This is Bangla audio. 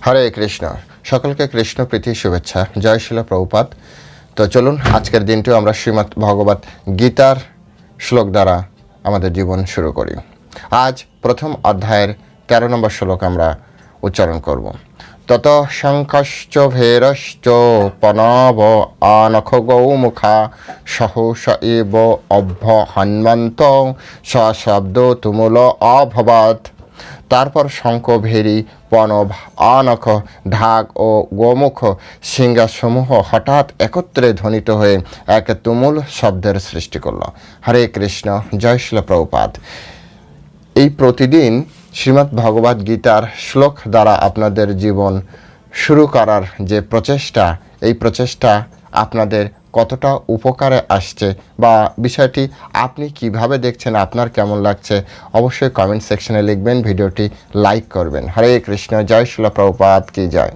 হরে কৃষ্ণ। সকলকে কৃষ্ণ প্রীতি শুভেচ্ছা। জয় শিল প্রভুপাদ। তো চলুন আজকের দিনটিও আমরা শ্রীমদ্ ভগবত গীতার শ্লোক দ্বারা আমাদের জীবন শুরু করি। আজ প্রথম অধ্যায়ের 13 নম্বর শ্লোক আমরা উচ্চারণ করব। তত শঙ্খশ্চ ভেরশ্চ পনব আনখ গৌমুখা সহস এব অভ্য হন্মন্ত সশব্দ তুমুল অভবাত। তারপর শঙ্খ, ভেরি, পনব, আনখ, ঢাক ও গোমুখ সিংহাসমূহ হঠাৎ একত্রে ধ্বনিত হয়ে এক তুমুল শব্দের সৃষ্টি করল। হরে কৃষ্ণ। জয় শিল প্রভুপাদ। এই প্রতিদিন শ্রীমদ্ ভগবদ গীতার শ্লোক দ্বারা আপনাদের জীবন শুরু করার যে প্রচেষ্টা, এই প্রচেষ্টা আপনাদের কতটা উপকারে আসছে বা বিষয়টি আপনি কিভাবে দেখছেন, আপনার কেমন লাগছে, অবশ্যই কমেন্ট সেকশনে লিখবেন, ভিডিওটি লাইক করবেন। হরে কৃষ্ণ। জয় শিল প্রভুপাদ কি জয়।